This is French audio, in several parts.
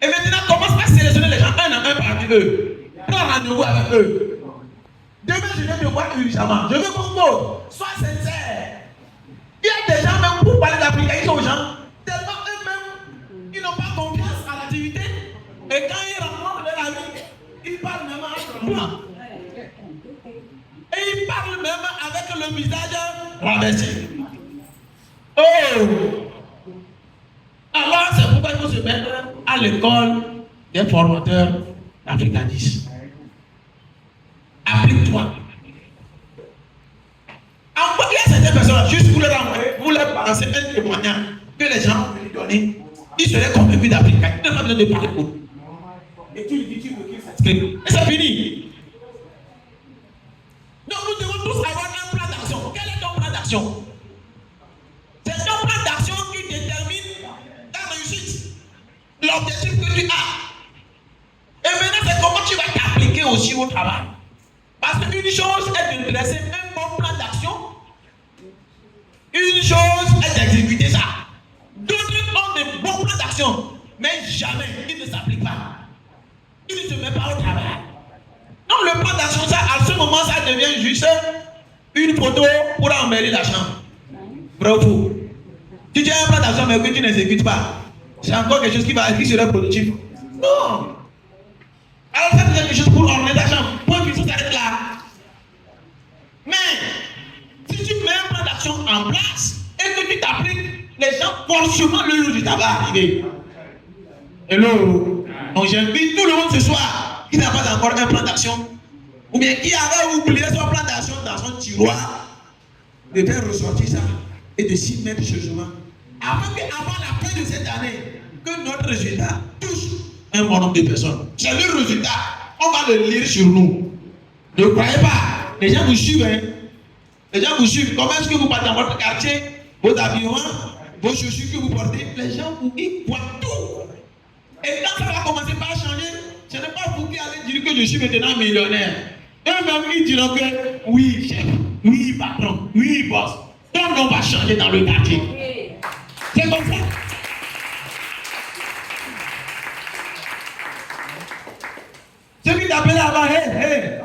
Et maintenant, commence à sélectionner les gens un à un parmi eux. Prends rendez-vous avec eux. Demain, je viens te voir urgemment. Je veux qu'on vote. Sois sincère. Il y a des gens, même pour parler d'application aux gens, tellement eux-mêmes, ils n'ont pas confiance à l'activité. Et quand ils rencontrent leur ami, ils parlent même en blanc. Et ils parlent même avec le visage renversé. Oh! Alors, c'est pourquoi il faut se mettre à l'école des formateurs d'Africanisme. Applique-toi. Il y a certaines personnes, juste pour leur envoyer, pour leur balancer un témoignage que les gens vont lui donner, ils seraient convaincus d'Africanisme. Ils n'ont pas besoin de parler pour. Et tu lui dis, tu veux qu'il s'inscrive. Et c'est fini. Donc nous devons tous avoir un plan d'action. Quel est ton plan d'action? C'est ton plan d'action qui détermine ta réussite, l'objectif que tu as. Et maintenant, c'est comment tu vas t'appliquer aussi au travail. Parce qu'une chose est de dresser un bon plan d'action, une chose est d'exécuter ça. D'autres ont de bons plans d'action, mais jamais ils ne s'appliquent pas. Ils ne se mettent pas au travail. Donc le plan d'action, ça, à ce moment, ça devient juste une photo pour embellir la chambre. Bravo. Si tu as un plan d'action mais que tu n'exécutes pas, c'est encore quelque chose qui serait productif. Non. Alors ça c'est quelque chose pour orner ta chambre. Point puis ça s'arrête là. Mais si tu mets un plan d'action en place et que tu t'appliques, les gens forcément le résultat va arriver. Hello. Donc j'invite tout le monde ce soir qui n'a pas encore un plan d'action ou bien qui avait oublié son plan d'action dans son tiroir de faire ressortir ça et de s'y mettre sérieusement. Afin qu'avant la fin de cette année, que notre résultat touche un bon nombre de personnes. C'est le résultat. On va le lire sur nous. Ne croyez pas. Les gens vous suivent. Hein? Les gens vous suivent. Comment est-ce que vous partez dans votre quartier, vos habillements, vos chaussures que vous portez, les gens vous voient tout. Et quand ça va commencer par changer, ce n'est pas vous qui allez dire que je suis maintenant millionnaire. Eux-mêmes, ils diront que oui, chef, oui, patron, oui, boss. Ton nom va changer dans le quartier. C'est comme ça. Ceux qui t'appellent avant, hey.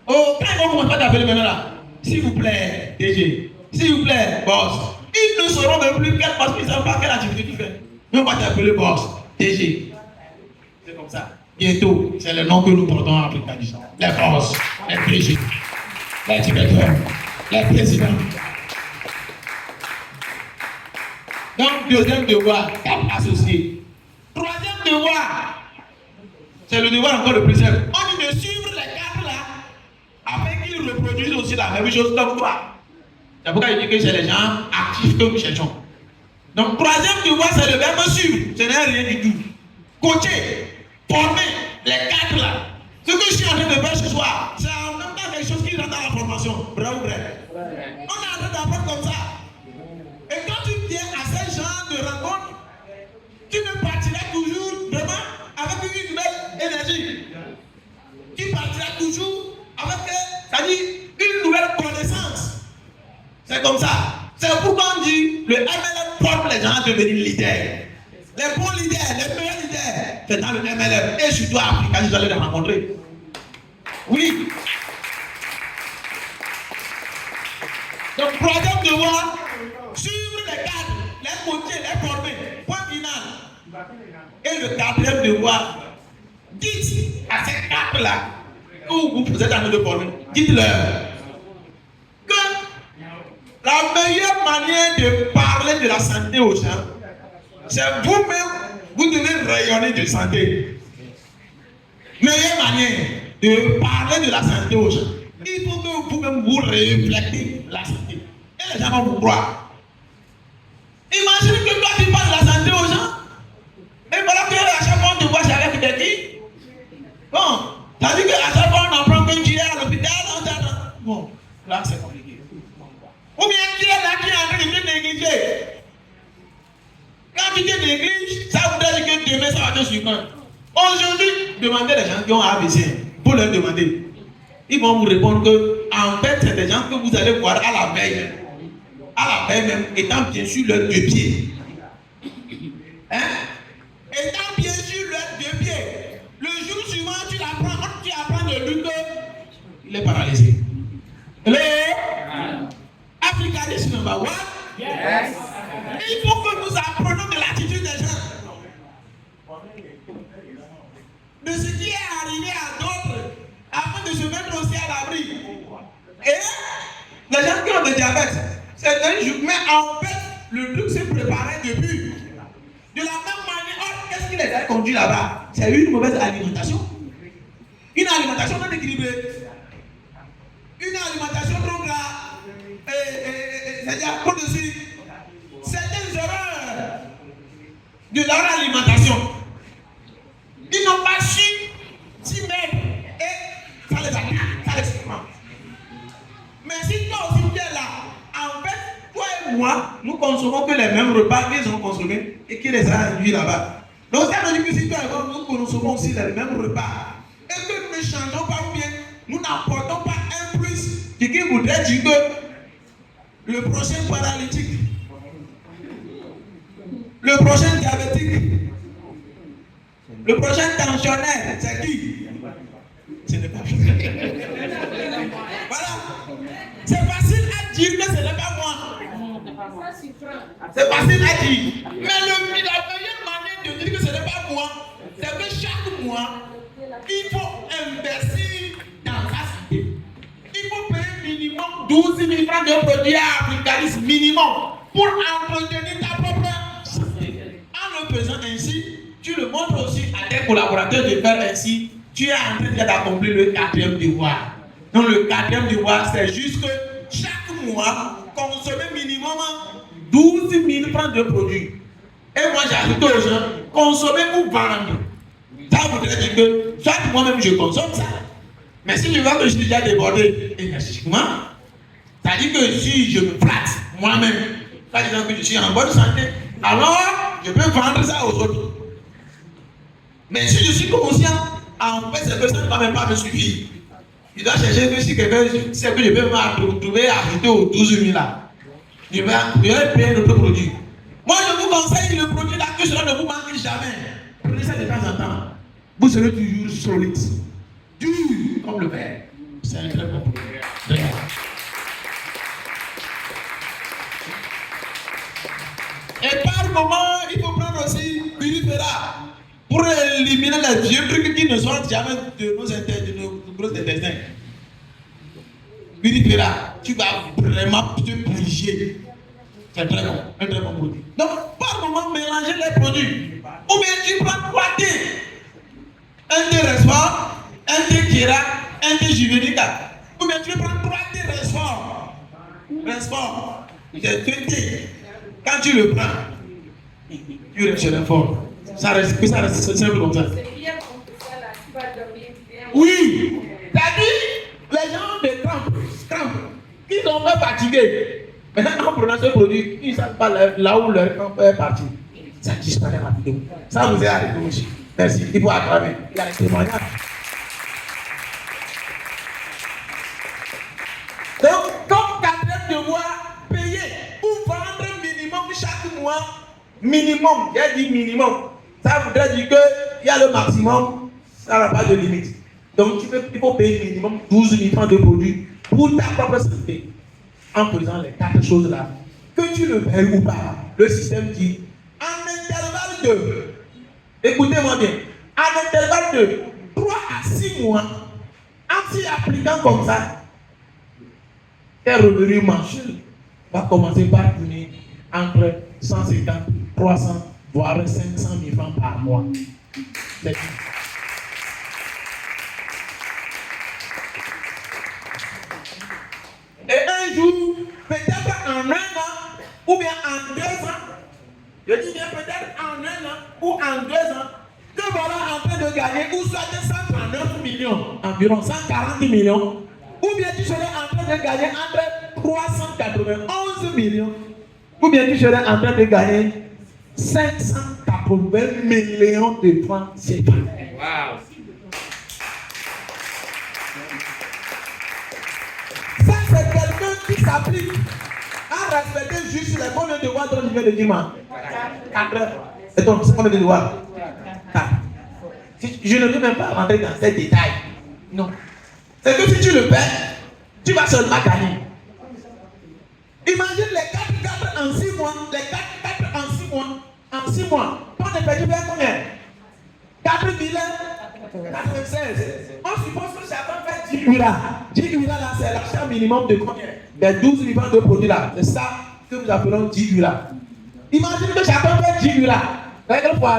Oh, quand ils vont commencer à t'appeler maintenant là, s'il vous plaît, DG, s'il vous plaît, boss, ils ne sauront même plus quel parce qu'ils ne savent pas quelle activité tu fais. Mais on va t'appeler boss, DG. C'est comme ça. Bientôt, c'est le nom que nous portons en Africanisme. Les boss, les DG, les directeurs, les présidents. Donc, deuxième devoir, associé. Troisième devoir, c'est le devoir encore le plus simple. On dit de suivre les cadres là, afin qu'ils reproduisent aussi la même chose comme toi. C'est pourquoi je dis que c'est les gens actifs que nous cherchons. Donc, troisième devoir, c'est le verbe suivre. Ce n'est rien du tout. Coacher, former les cadres là. Ce que je suis en train de faire ce soir, c'est en même temps quelque chose qui rentre dans la formation. Vrai ou vrai? On est en train d'apprendre comme ça. Et quand tu viens à ce genre de rencontre, tu ne partiras toujours vraiment avec une nouvelle énergie. Tu partiras toujours avec, c'est-à-dire, une nouvelle connaissance. C'est comme ça. C'est pourquoi on dit le MLM forme les gens à devenir leaders. Les bons leaders, les meilleurs leaders, c'est dans le MLM. Et surtout à Africa, vous allez les rencontrer. Oui. Donc, troisième devoir, suivre les cadres, les coacher, les former. Point final. Et le quatrième devoir, dites à ces cadres-là, que vous êtes en train de former, dites-leur que la meilleure manière de parler de la santé aux gens, c'est vous-même, vous devez rayonner de santé. Meilleure manière de parler de la santé aux gens, il faut que vous-même vous reflétez la santé. Et les gens vont vous croire. Imagine que toi tu parles de la santé aux gens, et voilà que à chaque fois on te voit avec des qui. Bon, ça dit qu'à chaque fois on apprend que tu es à l'hôpital, bon, là c'est compliqué. Ou bien qui est là qui est en train de te négliger. Quand tu te négliges, ça voudrait dire que demain ça va te surprendre. Aujourd'hui, demandez les gens qui ont ABC. Pour leur demander. Ils vont vous répondre que en fait c'est des gens que vous allez voir à la veille même. À la veille même, étant bien sûr leurs deux pieds. Hein? Étant bien sûr les paralyser. Hello? Africanisme number one. Yes. Il faut que nous apprenions de l'attitude des gens. De ce qui est arrivé à d'autres afin de se mettre aussi à l'abri. Et les gens qui ont le diabète, c'est un jour, mais en fait, le truc s'est préparé depuis. De la même manière, or, qu'est-ce qui les a conduits là-bas? C'est une mauvaise alimentation. Une alimentation non équilibrée. Une alimentation trop grasse. C'est-à-dire trop de sucre. Certaines erreurs de leur alimentation. Ils n'ont pas su s'y mettre et ça les attaque, ça les surprend. Mais si toi aussi tu es là, en fait, toi et moi, nous consommons que les mêmes repas qu'ils ont consommés et qui les a induits là-bas. Donc ça veut dire que si toi et moi, nous consommons aussi les mêmes repas et que nous ne changeons pas ou bien nous n'apportons pas un plus, ce qui voudrait dire que le prochain paralytique, le prochain diabétique, le prochain tensionnaire, c'est qui? Ce n'est pas voilà. C'est facile à dire que ce n'est pas moi. C'est facile à dire. Mais la meilleure manière de dire que ce n'est pas moi, c'est que chaque mois, il faut investir dans sa santé. Il faut payer minimum 12 000 francs de produits à Africanisme minimum pour entretenir ta propre santé. En le faisant ainsi, tu le montres aussi à tes collaborateurs de faire ainsi. Tu es en train d'accomplir le 4e devoir. Donc le 4e devoir, c'est juste que chaque mois, consommer minimum 12 000 francs de produits. Et moi j'ajoute aux gens, consommer ou vendre. Ça voudrait dire que, soit moi-même je consomme ça. Mais si je vois que je suis déjà débordé énergétiquement, ça dit que si je me flatte moi-même, ça dit que je suis en bonne santé, alors je peux vendre ça aux autres. Mais si je suis conscient, en fait, cette personne ne va même pas me suffire. Je dois chercher que si quelqu'un sait que je peux me retrouver ajouter aux 12 000 là, je vais payer notre produit. Moi, je vous conseille le produit là que cela ne vous manque jamais. Prenez ça de temps en temps. Vous serez toujours solide. Dur comme le verre. C'est un très bon produit. Et par moment, il faut prendre aussi Purifera pour éliminer les vieux trucs qui ne sortent jamais de nos gros intestins. Purifera, tu vas vraiment te purifier. C'est très bon, un très bon produit. Donc, par moment, mélanger les produits. Ou bien tu prends 3 thés. Un thé Resfort, un thé Kira, un thé Juvenica. Ou bien tu prends 3 thés Resfort. Resfort, c'est 2 thés. Quand tu le prends, tu restes fort. Ça reste simple comme ça. Oui, c'est-à-dire, les gens de crampes, qui sont pas fatigués. Maintenant, en prenant ce produit, ils ne savent pas là où leur camp est parti. Ça disparaît rapidement. Ça vous est arrivé aussi. Merci. Il faut aggraver. Il y a les témoignages. Donc, comme 4e devoir, payer ou vendre minimum chaque mois. Minimum, j'ai dit minimum. Ça voudrait dire qu'il y a le maximum, ça n'a pas de limite. Donc, il faut payer minimum 12 000 francs de produits pour ta propre santé. En faisant les 4 choses là, que tu le veuilles ou pas, le système dit, en intervalle de, écoutez-moi bien, en intervalle de 3 à 6 mois, en s'y appliquant comme ça, tes revenus mensuels va commencer par tourner entre 150, 300, voire 500 000 francs par mois. C'est tout. Et un jour, peut-être en 1 an, ou bien en 2 ans, je dis bien peut-être en 1 an ou en 2 ans, que voilà en train de gagner, ou soit 139 millions, environ 140 millions, ou bien tu serais en train de gagner entre 391 millions, ou bien tu serais en train de gagner 580 millions de francs CFA. Wow. Ça, c'est quelqu'un qui s'applique à respecter juste les combien de devoirs dont je viens de dire, moi. 4 heures. Et donc, c'est combien de devoirs? 4. Je ne veux même pas rentrer dans ces détails. Non. C'est que si tu le perds, tu vas seulement gagner. Imagine les 4 en 6 mois. Les 4 en 6 mois. En 6 mois. Toi, tu as perdu vers combien? 4 96. On suppose que chacun fait 10 URA. 10 URA là, c'est l'achat minimum de combien? Des 12 livres de produits là. C'est ça que nous appelons 10 URA. Imagine que chacun fait 10 URA. Règle pour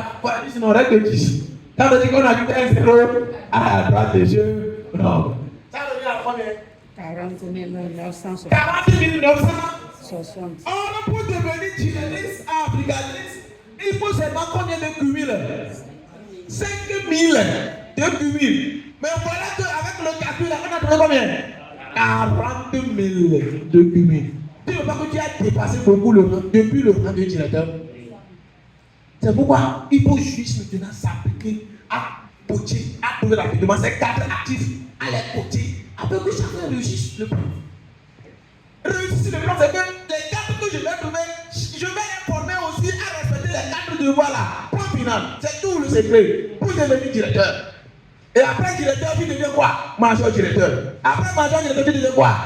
10, sinon règle de 10. Ça veut dire qu'on ajoute un 0 à la droite des yeux. Non. Ça veut dire à combien? 40 960. 40 960. 60. Or, pour devenir djihadiste, brigadiste, il faut seulement combien de cumul? 5 000 de cumul. Mais voilà qu'avec le calcul, on a trouvé combien? 40 000 de cumul. Tu ne veux pas que tu as dépassé beaucoup depuis le rang de directeur. C'est pourquoi il faut juste maintenant s'appliquer à coacher, à trouver rapidement ces 4 actifs, à les coacher, afin que chacun réussisse le plan. Réussir le plan, c'est que les 4 que je vais trouver, je vais les former aussi à respecter les 4 devoirs là. Point final, c'est tout le secret pour devenir directeur. Et après directeur, tu deviens quoi? Major directeur. Après major directeur, tu deviens quoi?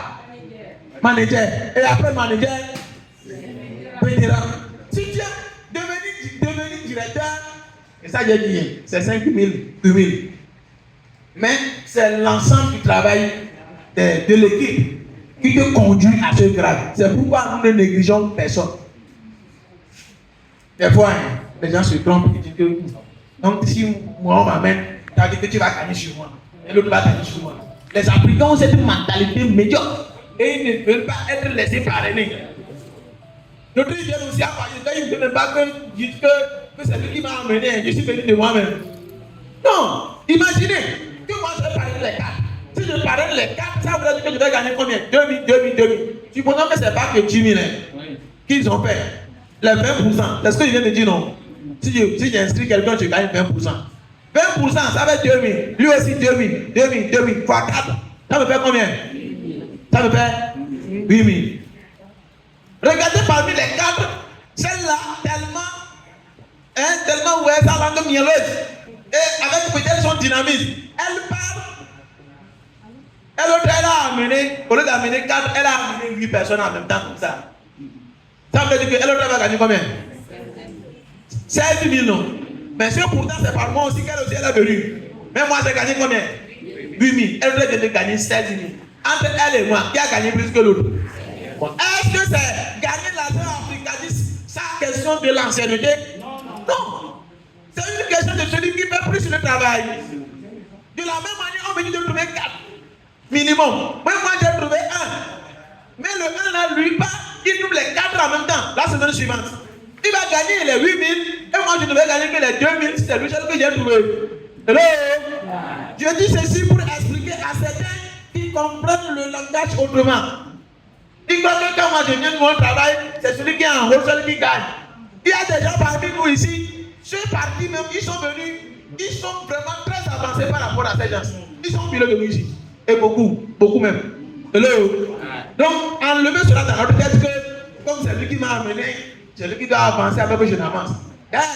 Manager. Et après manager, vétéran. Si tu es devenir directeur, et ça j'ai dit, c'est 5 000, 8 000. Mais c'est l'ensemble du travail de l'équipe qui te conduit à ce grade. C'est pourquoi nous ne négligeons personne. Des fois, les gens se trompent et disent que donc si moi on m'amène, tu as dit que tu vas gagner sur moi. Et l'autre va gagner sur moi. Les Africains ont cette mentalité médiocre et ils ne veulent pas être laissés parrainer. D'autres ils viennent aussi à parler, ils ne veulent pas que c'est lui qui m'a amené, je suis venu de moi-même. Non, imaginez que moi je vais parrainer les 4. Si je parraine les 4, ça veut dire que je vais gagner combien? 2 000. Supposons que ce n'est pas que 10 000 qu'ils ont fait. Les 20%, c'est ce que je viens de dire, non? Si j'inscris quelqu'un, je gagne 20%. 20%, ça fait 2 000. Lui aussi 2 000. Fois 4. Ça me fait combien? Ça me fait 8 000. Regardez parmi les 4, celle-là, tellement ouais, sa langue mielleuse. Et avec peut-être son dynamisme, elle parle. Elle a amené, au lieu d'amener 4, elle a amené 8 personnes en même temps comme ça. Ça veut dire qu'elle va gagner combien? 16 000 non. Mais si pourtant c'est par moi aussi qu'elle aussi elle est venue. Mais moi j'ai gagné combien? 8 000. Elle aurait dû gagner 16 000. Entre elle et moi, qui a gagné plus que l'autre? Bon. Est-ce que c'est gagner l'argent africaniste, sa question de l'ancienneté? Non. C'est une question de celui qui fait plus le travail. De la même manière, on me dit de trouver 4 minimum. Moi j'ai trouvé 1. Mais le 1 là, lui, pas, il trouve les 4 en même temps. La saison suivante. Il va gagner les 8 000 et moi je ne vais gagner que les 2 000. C'est le seul que j'ai trouvé. Hello? Je dis ceci pour expliquer à certains qui comprennent le langage autrement. Ils croient que quand moi je viens de mon travail, c'est celui qui est en haut, celui qui gagne. Il y a des gens parmi nous ici, ceux partis même, ils sont venus, ils sont vraiment très avancés par rapport à ces gens. Ils sont pilotes de nous ici. Et beaucoup même. Hello? Donc, enlevez cela dans notre tête que, comme c'est lui qui m'a amené, c'est lui qui doit avancer avec que je n'avance.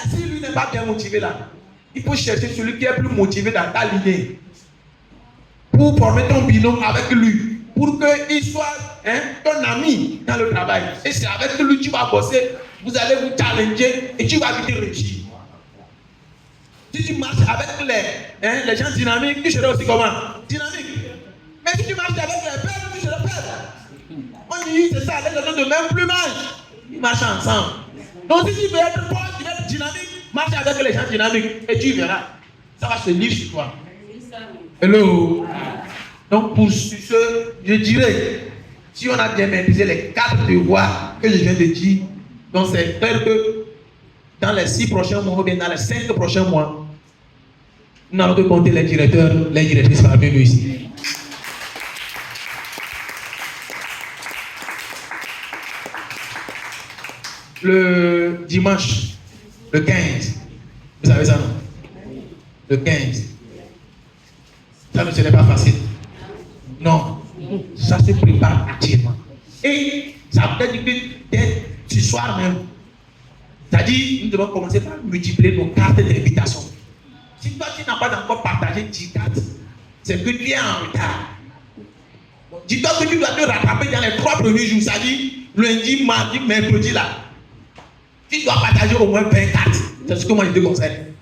Si lui n'est pas bien motivé là, il faut chercher celui qui est plus motivé dans ta lignée. Pour former ton binôme avec lui. Pour qu'il soit ton ami dans le travail. Et c'est avec lui que tu vas bosser. Vous allez vous challenger et tu vas vite réussir. Si tu marches avec les gens dynamiques, tu seras aussi comment? Dynamique. Mais si tu marches avec les pères, tu seras père. On dit c'est ça, les gens de même plumage. Ils marchent ensemble. Donc si tu veux être fort, tu veux être dynamique, marche avec les gens dynamiques et tu verras. Ça va se lire sur toi. Hello. Donc pour ce, je dirais, si on a bien maîtrisé les 4 devoirs que je viens de dire, donc c'est clair que dans les 6 prochains mois ou bien dans les 5 prochains mois, nous allons compter les directeurs, les directrices parmi nous ici. Le dimanche, le 15, vous savez ça non? Le 15. Ça ne serait pas facile. Non. Ça se prépare activement. Et ça peut être que dès ce soir même. C'est-à-dire, nous devons commencer par multiplier nos cartes d'invitation. Si toi tu n'as pas encore partagé 10 cartes, c'est que tu es en retard. dis-toi que tu dois te rattraper dans les 3 premiers jours, c'est-à-dire lundi, mardi, mercredi là. Tu dois partager au moins 24. C'est ce que moi je te conseille.